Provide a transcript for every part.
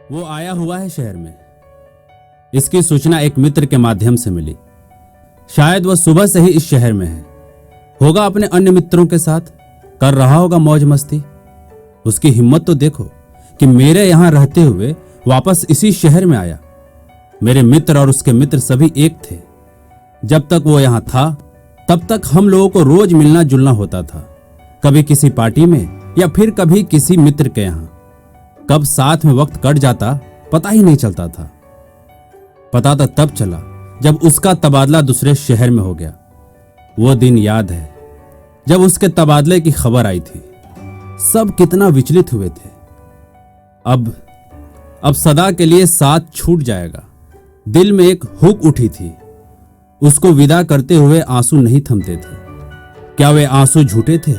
वो आया हुआ है शहर में। इसकी सूचना एक मित्र के माध्यम से मिली। शायद वह सुबह से ही इस शहर में है, होगा अपने अन्य मित्रों के साथ, कर रहा होगा मौज मस्ती। उसकी हिम्मत तो देखो कि मेरे यहां रहते हुए वापस इसी शहर में आया। मेरे मित्र और उसके मित्र सभी एक थे। जब तक वो यहां था तब तक हम लोगों को रोज मिलना जुलना होता था, कभी किसी पार्टी में या फिर कभी किसी मित्र के यहां। कब साथ में वक्त कट जाता पता ही नहीं चलता था। पता तो तब चला जब उसका तबादला दूसरे शहर में हो गया। वो दिन याद है जब उसके तबादले की खबर आई थी। सब कितना विचलित हुए थे। अब सदा के लिए साथ छूट जाएगा। दिल में एक हुक उठी थी। उसको विदा करते हुए आंसू नहीं थमते थे। क्या वे आंसू झूठे थे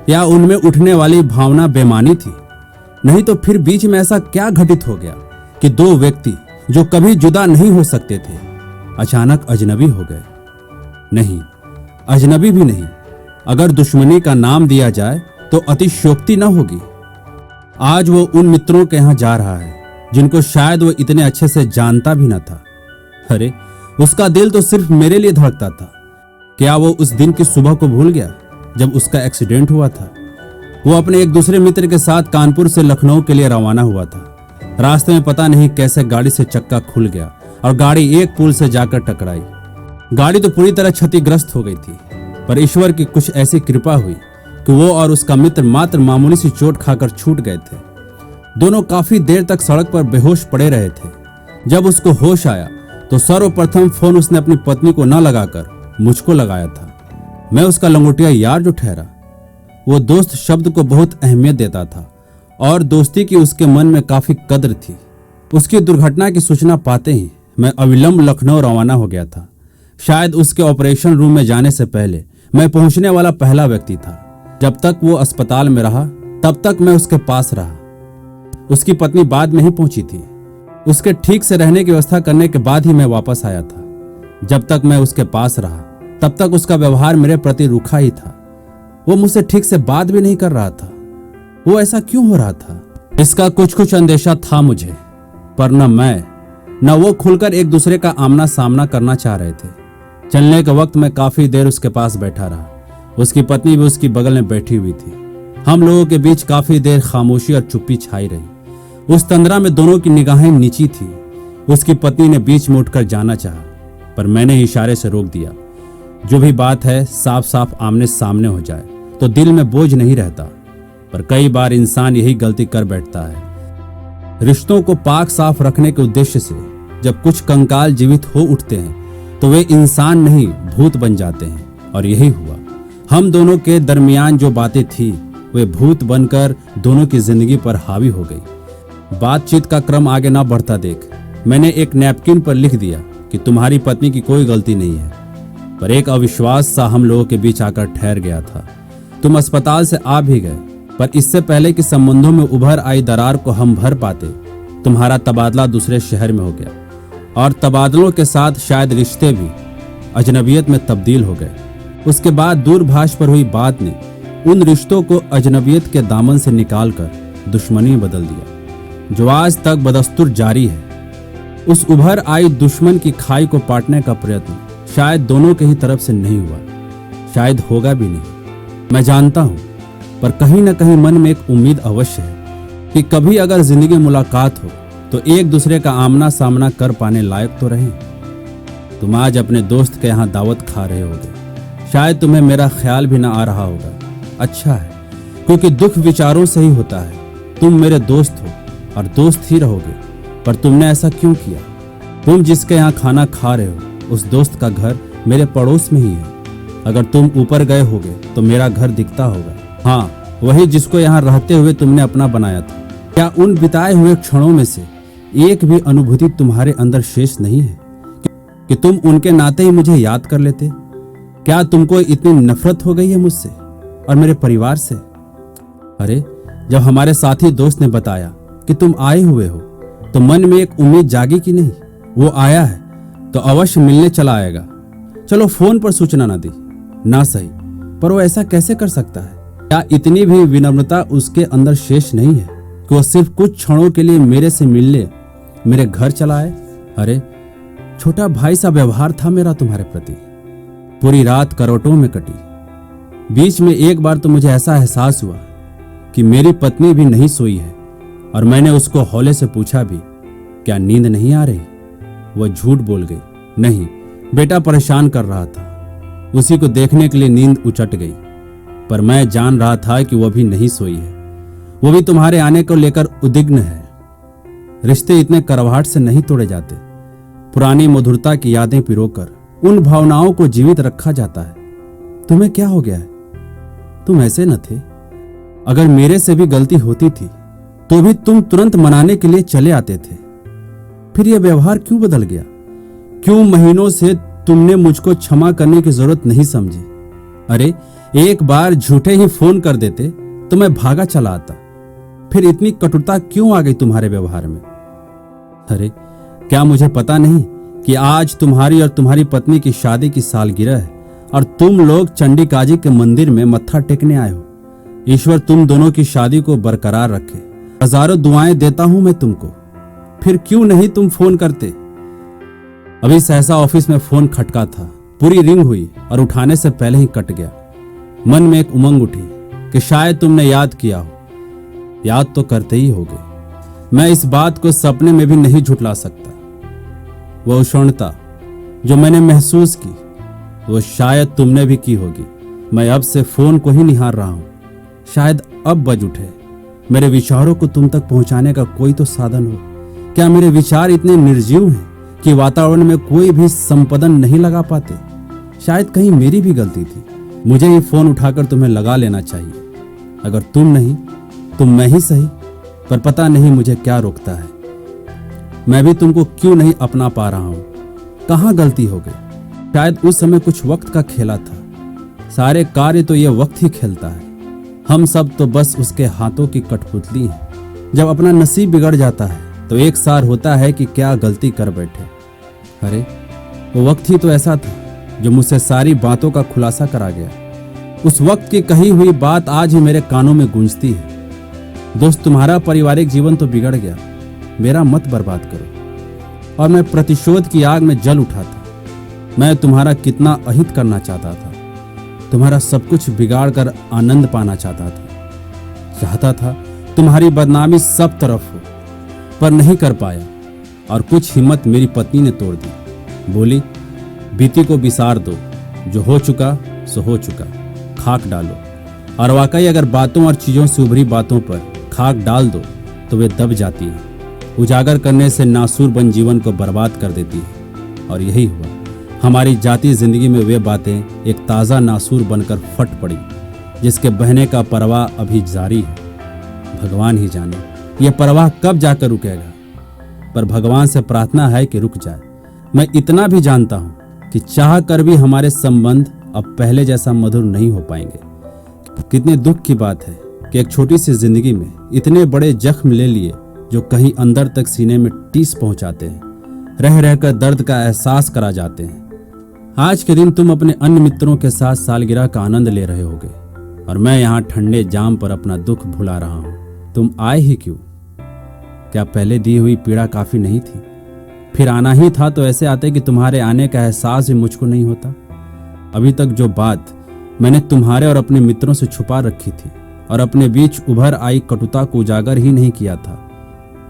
या उनमें उठने वाली भावना बेमानी थी? नहीं तो फिर बीच में ऐसा क्या घटित हो गया कि दो व्यक्ति जो कभी जुदा नहीं हो सकते थे अचानक अजनबी हो गए? नहीं, अजनबी भी नहीं। अगर दुश्मनी का नाम दिया जाए तो अतिशयोक्ति न होगी। आज वो उन मित्रों के यहां जा रहा है जिनको शायद वो इतने अच्छे से जानता भी न था। अरे, उसका दिल तो सिर्फ मेरे लिए धड़कता था। क्या वो उस दिन की सुबह को भूल गया जब उसका एक्सीडेंट हुआ था? वो अपने एक दूसरे मित्र के साथ कानपुर से लखनऊ के लिए रवाना हुआ था। रास्ते में पता नहीं कैसे गाड़ी से चक्का खुल गया और गाड़ी एक पुल से जाकर टकराई। गाड़ी तो पूरी तरह क्षतिग्रस्त हो गई थी, पर ईश्वर की कुछ ऐसी कृपा हुई कि वो और उसका मित्र मात्र मामूली सी चोट खाकर छूट गए थे। दोनों काफी देर तक सड़क पर बेहोश पड़े रहे थे। जब उसको होश आया तो सर्वप्रथम फोन उसने अपनी पत्नी को न लगाकर मुझको लगाया था। मैं उसका लंगोटिया यार जो ठहरा। वो दोस्त शब्द को बहुत अहमियत देता था और दोस्ती की उसके मन में काफी कद्र थी। उसकी दुर्घटना की सूचना पाते ही मैं अविलंब लखनऊ रवाना हो गया था। शायद उसके ऑपरेशन रूम में जाने से पहले मैं पहुंचने वाला पहला व्यक्ति था। जब तक वो अस्पताल में रहा तब तक मैं उसके पास रहा। उसकी पत्नी बाद में ही पहुंची थी। उसके ठीक से रहने की व्यवस्था करने के बाद ही मैं वापस आया था। जब तक मैं उसके पास रहा तब तक उसका व्यवहार मेरे प्रति रूखा ही था। वो मुझसे ठीक से बात भी नहीं कर रहा था। वो ऐसा क्यों हो रहा था? इसका कुछ अंदेशा था मुझे, पर न मैं न वो खुलकर एक दूसरे का आमना सामना करना चाह रहे थे। चलने के वक्त मैं काफी देर उसके पास बैठा रहा। उसकी पत्नी भी उसकी बगल में बैठी हुई थी। हम लोगों के बीच काफी देर खामोशी और चुप्पी छाई रही। उस तंद्रा में दोनों की निगाहें नीची थी। उसकी पत्नी ने बीच में उठकर जाना चाहा, पर मैंने इशारे से रोक दिया। जो भी बात है साफ साफ आमने सामने हो जाए तो दिल में बोझ नहीं रहता, पर कई बार इंसान यही गलती कर बैठता है। रिश्तों को पाक साफ रखने के उद्देश्य से जब कुछ कंकाल जीवित हो उठते हैं तो वे इंसान नहीं भूत बन जाते हैं, और यही हुआ। हम दोनों के दरमियान जो बातें थी वे भूत बनकर दोनों की जिंदगी पर हावी हो गई। बातचीत का क्रम आगे ना बढ़ता देख मैंने एक नैपकिन पर लिख दिया कि तुम्हारी पत्नी की कोई गलती नहीं है, पर एक अविश्वास सा हम लोगों के बीच आकर ठहर गया था। तुम अस्पताल से आ भी गए, पर इससे पहले कि संबंधों में उभर आई दरार को हम भर पाते तुम्हारा तबादला दूसरे शहर में हो गया, और तबादलों के साथ शायद रिश्ते भी अजनबियत में तब्दील हो गए। उसके बाद दूरभाष पर हुई बात ने उन रिश्तों को अजनबियत के दामन से निकालकर दुश्मनी में बदल दिया, जो आज तक बदस्तूर जारी है। उस उभर आई दुश्मन की खाई को पाटने का प्रयत्न शायद दोनों के ही तरफ से नहीं हुआ, शायद होगा भी नहीं, मैं जानता हूं, पर कहीं ना कहीं मन में एक उम्मीद अवश्य है कि कभी अगर जिंदगी मुलाकात हो तो एक दूसरे का आमना सामना कर पाने लायक तो रहें। तुम आज अपने दोस्त के यहाँ दावत खा रहे होगे, शायद तुम्हें मेरा ख्याल भी ना आ रहा होगा। अच्छा है, क्योंकि दुख विचारों से ही होता है। तुम मेरे दोस्त हो और दोस्त ही रहोगे, पर तुमने ऐसा क्यों किया? तुम जिसके यहाँ खाना खा रहे हो उस दोस्त का घर मेरे पड़ोस में ही है। अगर तुम ऊपर गए होगे तो मेरा घर दिखता होगा। हाँ, वही जिसको यहाँ रहते हुए तुमने अपना बनाया था। क्या उन बिताए हुए क्षणों में से एक भी अनुभूति तुम्हारे अंदर शेष नहीं है कि तुम उनके नाते ही मुझे याद कर लेते? क्या तुमको इतनी नफरत हो गई है मुझसे और मेरे परिवार से? अरे, जब हमारे साथी दोस्त ने बताया कि तुम आए हुए हो तो मन में एक उम्मीद जागी कि नहीं, वो आया है तो अवश्य मिलने चला आएगा। चलो फोन पर सूचना ना दी ना सही, पर वो ऐसा कैसे कर सकता है? क्या इतनी भी विनम्रता उसके अंदर शेष नहीं है? कि वो सिर्फ कुछ क्षणों के लिए मेरे से मिलने मेरे घर चला आए। अरे छोटा भाई सा व्यवहार था मेरा तुम्हारे प्रति। पूरी रात करवटों में कटी। बीच में एक बार तो मुझे ऐसा एहसास हुआ कि मेरी पत्नी भी नहीं सोई है, और मैंने उसको हौले से पूछा भी, क्या नींद नहीं आ रही? वह झूठ बोल गई, नहीं बेटा परेशान कर रहा था, उसी को देखने के लिए नींद उचट गई। पर मैं जान रहा था कि वह भी नहीं सोई है, वो भी तुम्हारे आने को लेकर उद्विग्न है। रिश्ते इतने करवाहट से नहीं तोड़े जाते। पुरानी मधुरता की यादें पिरोकर उन भावनाओं को जीवित रखा जाता है। तुम्हें क्या हो गया है? तुम ऐसे न थे। अगर मेरे से भी गलती होती थी तो भी तुम तुरंत मनाने के लिए चले आते थे। फिर यह व्यवहार क्यों बदल गया? क्यों महीनों से तुमने मुझको क्षमा करने की जरूरत नहीं समझी? अरे एक बार झूठे ही फोन कर देते तो मैं भागा चला आता। फिर इतनी कटुता क्यों आ गई तुम्हारे व्यवहार में? अरे क्या मुझे पता नहीं कि आज तुम्हारी और तुम्हारी पत्नी की शादी की सालगिरह है और तुम लोग चंडीकाजी के मंदिर में मत्था टेकने आए हो। ईश्वर तुम दोनों की शादी को बरकरार रखे। हजारों दुआएं देता हूं मैं तुमको। फिर क्यों नहीं तुम फोन करते? अभी सहसा ऑफिस में फोन खटका था, पूरी रिंग हुई और उठाने से पहले ही कट गया। मन में एक उमंग उठी कि शायद तुमने याद किया हो। याद तो करते ही होगे, मैं इस बात को सपने में भी नहीं झुठला सकता। वह उष्णता जो मैंने महसूस की वो शायद तुमने भी की होगी। मैं अब से फोन को ही निहार रहा हूं। शायद अब बज उठे। मेरे विचारों को तुम तक पहुंचाने का कोई तो साधन हो। क्या मेरे विचार इतने निर्जीव हैं कि वातावरण में कोई भी संपदन नहीं लगा पाते? शायद कहीं मेरी भी गलती थी। मुझे ही फोन उठाकर तुम्हें लगा लेना चाहिए। अगर तुम नहीं तो मैं ही सही, पर पता नहीं मुझे क्या रोकता है। मैं भी तुमको क्यों नहीं अपना पा रहा हूं? कहां गलती हो गई? शायद उस समय कुछ वक्त का खेला था। सारे कार्य तो ये वक्त ही खेलता है। हम सब तो बस उसके हाथों की कठपुतली हैं। जब अपना नसीब बिगड़ जाता है तो एक सार होता है कि क्या गलती कर बैठे। अरे वो वक्त ही तो ऐसा था जो मुझसे सारी बातों का खुलासा करा गया। उस वक्त की कही हुई बात आज ही मेरे कानों में गूंजती है। दोस्त, तुम्हारा पारिवारिक जीवन तो बिगड़ गया, मेरा मत बर्बाद करो। और मैं प्रतिशोध की आग में जल उठा था। मैं तुम्हारा कितना अहित करना चाहता था, तुम्हारा सब कुछ बिगाड़ कर आनंद पाना चाहता था तुम्हारी बदनामी सब तरफ हो, पर नहीं कर पाया। और कुछ हिम्मत मेरी पत्नी ने तोड़ दी। बोली, बीती को बिसार दो, जो हो चुका सो हो चुका, खाक डालो। और वाकई अगर बातों और चीजों से उभरी बातों पर खाक डाल दो तो वे दब जाती हैं। उजागर करने से नासूर बन जीवन को बर्बाद कर देती है। और यही हुआ। हमारी जाती जिंदगी में वे बातें एक ताज़ा नासूर बनकर फट पड़ी, जिसके बहने का प्रवाह अभी जारी है। भगवान ही जाने ये प्रवाह कब जाकर रुकेगा, पर भगवान से प्रार्थना है कि रुक जाए। मैं इतना भी जानता हूं कि चाह कर भी हमारे संबंध अब पहले जैसा मधुर नहीं हो पाएंगे। कितने दुख की बात है कि एक छोटी सी जिंदगी में इतने बड़े जख्म ले लिए जो कहीं अंदर तक सीने में टीस पहुंचाते हैं, रह रहकर दर्द का एहसास करा जाते हैं। आज के दिन तुम अपने अन्य मित्रों के साथ सालगिरह का आनंद ले रहे होगे और मैं यहाँ ठंडे जाम पर अपना दुख भुला रहा हूँ। तुम आए ही क्यों? क्या पहले दी हुई पीड़ा काफी नहीं थी? फिर आना ही था तो ऐसे आते कि तुम्हारे आने का एहसास भी मुझको नहीं होता। अभी तक जो बात मैंने तुम्हारे और अपने मित्रों से छुपा रखी थी और अपने बीच उभर आई कटुता को उजागर ही नहीं किया था,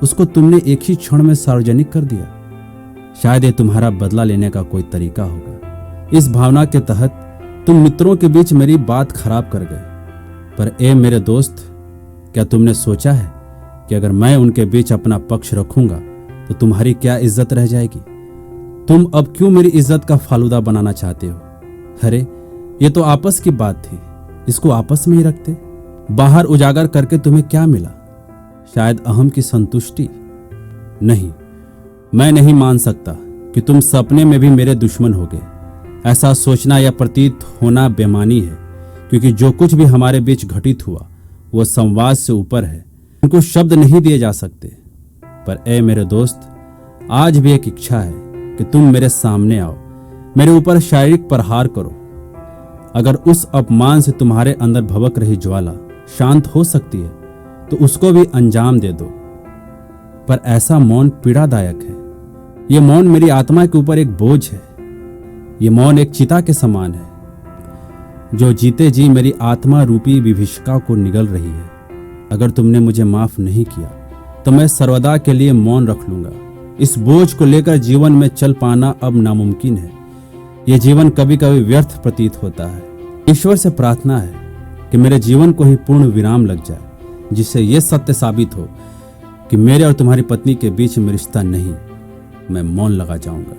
उसको तुमने एक ही क्षण में सार्वजनिक कर दिया। शायद ये तुम्हारा बदला लेने का कोई तरीका होगा। इस भावना के तहत तुम मित्रों के बीच मेरी बात खराब कर गए। पर ए मेरे दोस्त, क्या तुमने सोचा है कि अगर मैं उनके बीच अपना पक्ष रखूंगा तो तुम्हारी क्या इज्जत रह जाएगी? तुम अब क्यों मेरी इज्जत का फालूदा बनाना चाहते हो? अरे ये तो आपस की बात थी, इसको आपस में ही रखते। बाहर उजागर करके तुम्हें क्या मिला? शायद अहम की संतुष्टि? नहीं, मैं नहीं मान सकता कि तुम सपने में भी मेरे दुश्मन होगे। ऐसा सोचना या प्रतीत होना बेमानी है, क्योंकि जो कुछ भी हमारे बीच घटित हुआ वो संवाद से ऊपर है। उनको शब्द नहीं दिए जा सकते। पर ए मेरे दोस्त, आज भी एक इच्छा है कि तुम मेरे सामने आओ, मेरे ऊपर शारीरिक प्रहार करो। अगर उस अपमान से तुम्हारे अंदर भभक रही ज्वाला शांत हो सकती है तो उसको भी अंजाम दे दो। पर ऐसा मौन पीड़ादायक है। ये मौन मेरी आत्मा के ऊपर एक बोझ है। ये मौन एक चिता के समान है जो जीते जी मेरी आत्मा रूपी विभीषिका को निगल रही है। अगर तुमने मुझे माफ नहीं किया तो मैं सर्वदा के लिए मौन रख लूंगा। इस बोझ को लेकर जीवन में चल पाना अब नामुमकिन है। यह जीवन कभी कभी व्यर्थ प्रतीत होता है। ईश्वर से प्रार्थना है कि मेरे जीवन को ही पूर्ण विराम लग जाए, जिससे यह सत्य साबित हो कि मेरे और तुम्हारी पत्नी के बीच में रिश्ता नहीं। मैं मौन लगा जाऊंगा।